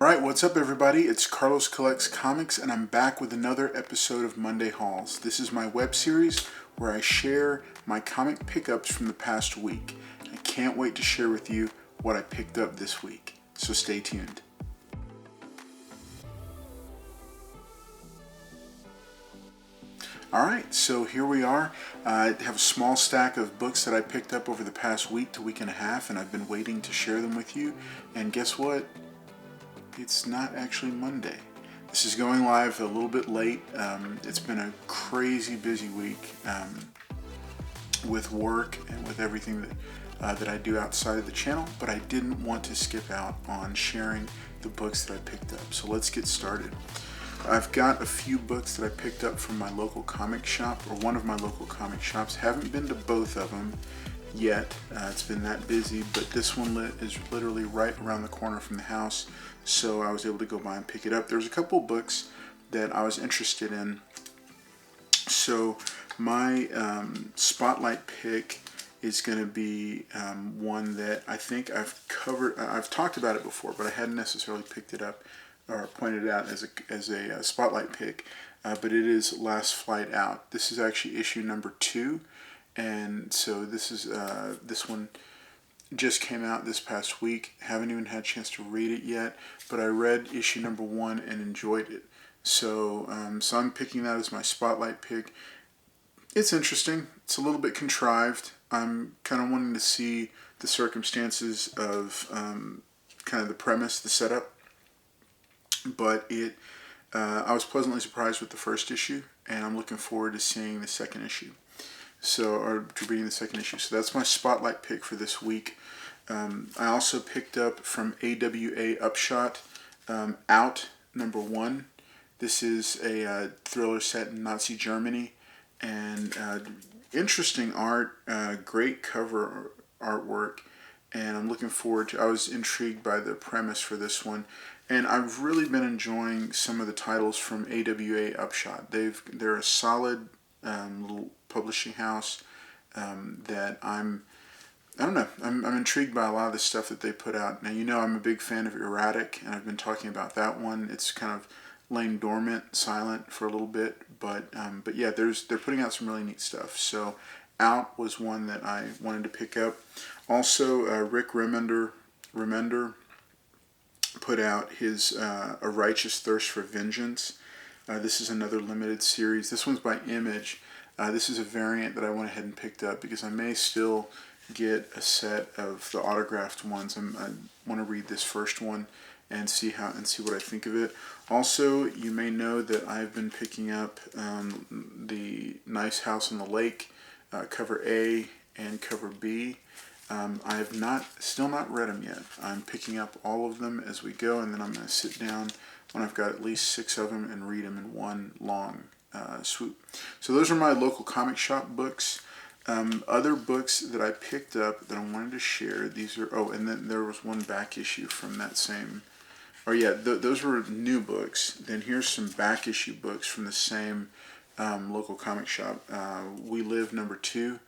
Alright, what's up everybody? It's Carlos Collects Comics and I'm back with another episode of Monday Hauls. This is my web series where I share my comic pickups from the past week. I can't wait to share with you what I picked up this week, so stay tuned. Alright, so here we are. I have a small stack of books that I picked up over the past week to week and a half, and I've been waiting to share them with you. And guess what? It's not actually Monday. This is going live a little bit late. It's been a crazy busy week with work and with everything that I do outside of the channel, but I didn't want to skip out on sharing the books that I picked up. So let's get started. I've got a few books that I picked up from my local comic shop, or one of my local comic shops. Haven't been to both of them yet. It's been that busy, but this one is literally right around the corner from the house, so I was able to go by and pick it up. There's a couple books that I was interested in. So my spotlight pick is going to be one that I think I've covered. I've talked about it before, but I hadn't necessarily picked it up or pointed it out as a spotlight pick. But it is Last Flight Out. This is actually issue number 2. And so this one just came out this past week. Haven't even had a chance to read it yet, but I read issue number 1 and enjoyed it. So I'm picking that as my spotlight pick. It's interesting. It's a little bit contrived. I'm kind of wanting to see the circumstances of kind of the premise, the setup. But I was pleasantly surprised with the first issue, and I'm looking forward to seeing the second issue. Or to reading the second issue. So that's my spotlight pick for this week. I also picked up from AWA Upshot, Out number 1. This is a thriller set in Nazi Germany, and interesting art, great cover artwork, and I'm looking forward to. I was intrigued by the premise for this one, and I've really been enjoying some of the titles from AWA Upshot. They're a solid little publishing house that I'm intrigued by a lot of the stuff that they put out. Now, you know, I'm a big fan of Erratic, and I've been talking about that one. It's kind of laying dormant, silent for a little bit, but yeah, they're putting out some really neat stuff. So Out was one that I wanted to pick up. Also, Rick Remender put out his A Righteous Thirst for Vengeance. This is another limited series. This one's by Image. This is a variant that I went ahead and picked up because I may still get a set of the autographed ones. I want to read this first one and see what I think of it. Also, you may know that I've been picking up the Nice House on the Lake, cover A and cover B. I have still not read them yet. I'm picking up all of them as we go, and then I'm going to sit down when I've got at least 6 of them and read them in one long swoop. So those are my local comic shop books. Other books that I picked up that I wanted to share. These are and then there was one back issue from that same. Oh yeah, those were new books. Then here's some back issue books from the same local comic shop. We Live number 2.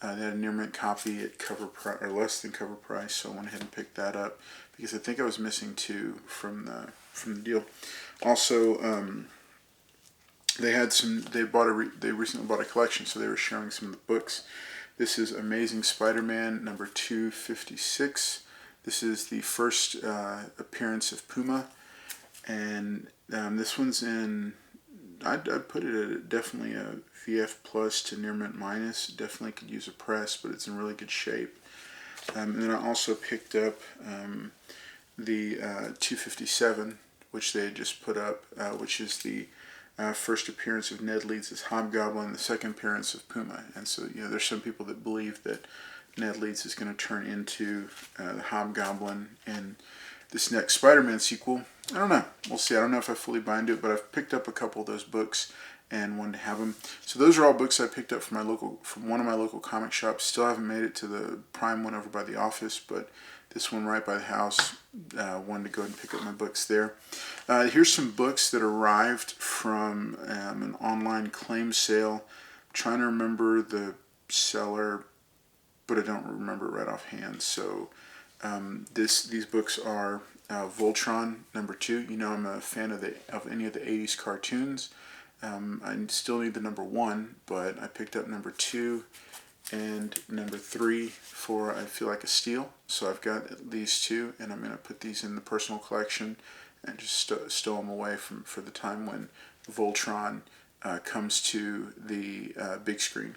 They had a near mint copy at cover price, or less than cover price, so I went ahead and picked that up because I think I was missing 2 from the deal. Also, they recently bought a collection, so they were sharing some of the books. This is Amazing Spider-Man number 256. This is the first appearance of Puma, and this one's in. I'd put it at definitely a VF plus to near mint minus. Definitely could use a press, but it's in really good shape. And then I also picked up the 257, which they had just put up, which is the first appearance of Ned Leeds as Hobgoblin, the second appearance of Puma. And so, you know, there's some people that believe that Ned Leeds is going to turn into the Hobgoblin in this next Spider-Man sequel. I don't know. We'll see. I don't know if I fully buy into it, but I've picked up a couple of those books and wanted to have them. So those are all books I picked up from one of my local comic shops. Still haven't made it to the Prime one over by the office, but this one right by the house, wanted to go ahead and pick up my books there. Here's some books that arrived from an online claim sale. I'm trying to remember the seller, but I don't remember it right offhand. So These books are Voltron #2. You know I'm a fan of any of the 80s cartoons. I still need the #1, but I picked up #2 and #3 for I feel like a steal. So I've got these two, and I'm going to put these in the personal collection and just stow them away for the time when Voltron comes to the big screen.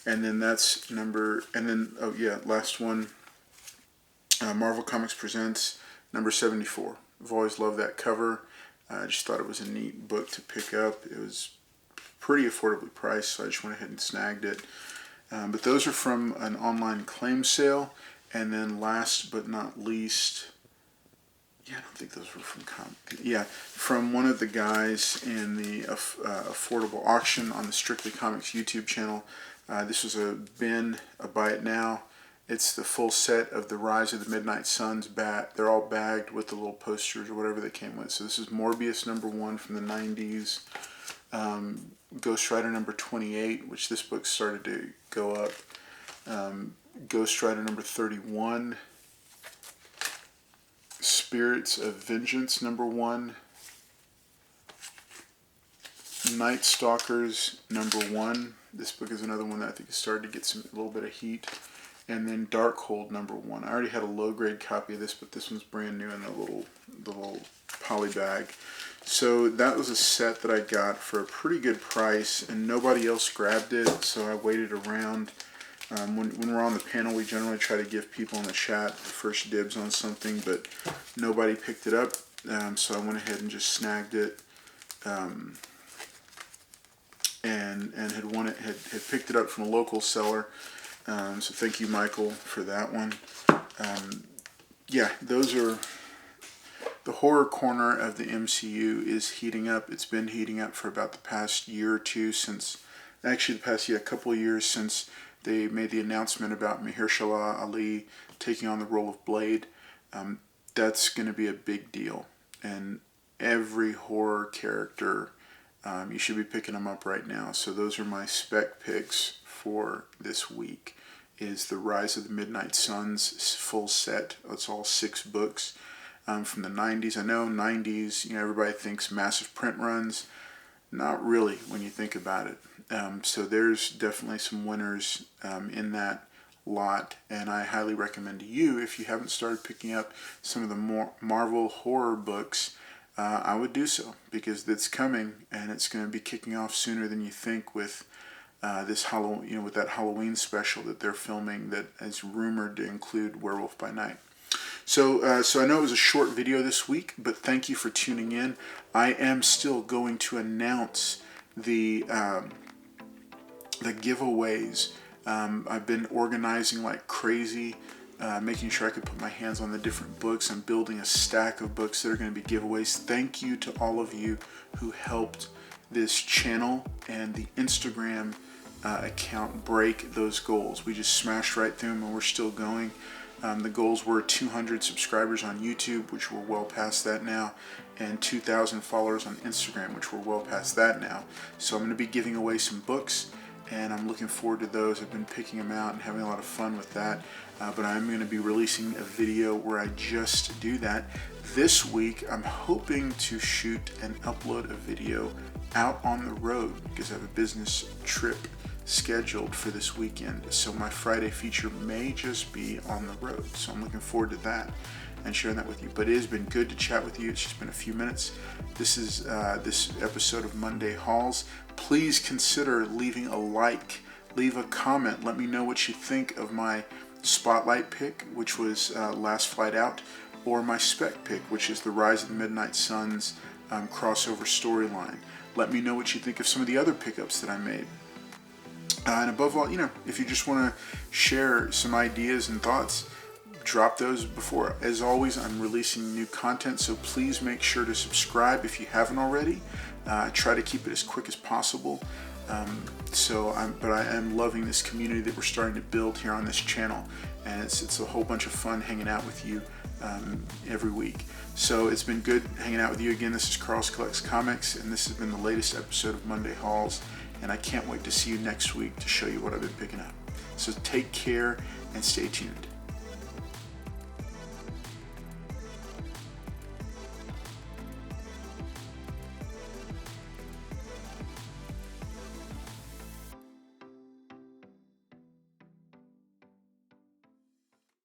And then that's oh yeah, last one, Marvel Comics Presents #74. I've always loved that cover. I just thought it was a neat book to pick up. It was pretty affordably priced, so I just went ahead and snagged it. But those are from an online claim sale. And then last but not least, I don't think those were from from one of the guys in the affordable auction on the Strictly Comics YouTube channel. This was a buy it now. It's the full set of the Rise of the Midnight Suns They're all bagged with the little posters or whatever they came with. So this is Morbius #1 from the 90s. Ghost Rider #28, which this book started to go up. Ghost Rider #31. Spirits of Vengeance #1. Night Stalkers #1. This book is another one that I think has started to get a little bit of heat. And then Darkhold #1. I already had a low grade copy of this, but this one's brand new in the little poly bag. So that was a set that I got for a pretty good price, and nobody else grabbed it, so I waited around. When we're on the panel, we generally try to give people in the chat first dibs on something, but nobody picked it up, so I went ahead and just snagged it, and had picked it up from a local seller. So thank you, Michael, for that one. Yeah, those are the horror corner of the MCU is heating up. It's been heating up for about the past year or two a couple of years since they made the announcement about Mahershala Ali taking on the role of Blade. That's going to be a big deal, and every horror character, you should be picking them up right now. So those are my spec picks for this week. Is the Rise of the Midnight Suns full set. It's all 6 books from the 90s. I know 90s, everybody thinks massive print runs. Not really when you think about it. So there's definitely some winners in that lot, and I highly recommend to you, if you haven't started picking up some of the more Marvel horror books, I would do so, because it's coming, and it's going to be kicking off sooner than you think with this Halloween, with that Halloween special that they're filming that is rumored to include Werewolf by Night. So I know it was a short video this week, but thank you for tuning in. I am still going to announce the giveaways. I've been organizing like crazy, making sure I could put my hands on the different books. I'm building a stack of books that are going to be giveaways. Thank you to all of you who helped this channel and the Instagram account break those goals. We just smashed right through them, and we're still going. The goals were 200 subscribers on YouTube, which we're well past that now, and 2,000 followers on Instagram, which we're well past that now. So I'm going to be giving away some books, and I'm looking forward to those. I've been picking them out and having a lot of fun with that, but I'm going to be releasing a video where I just do that. This week, I'm hoping to shoot and upload a video out on the road, because I have a business trip scheduled for this weekend. So my Friday feature may just be on the road. So I'm looking forward to that and sharing that with you. But it has been good to chat with you. It's just been a few minutes. This is this episode of Monday Hauls. Please consider leaving a like, leave a comment. Let me know what you think of my Spotlight pick, which was Last Flight Out, or my Spec pick, which is the Rise of the Midnight Suns crossover storyline. Let me know what you think of some of the other pickups that I made. And above all, if you just want to share some ideas and thoughts, drop those before. As always, I'm releasing new content, so please make sure to subscribe if you haven't already. I try to keep it as quick as possible. But I am loving this community that we're starting to build here on this channel, and it's a whole bunch of fun hanging out with you every week. So it's been good hanging out with you again. This is Carl's Collects Comics, and this has been the latest episode of Monday Hauls, and I can't wait to see you next week to show you what I've been picking up. So take care and stay tuned.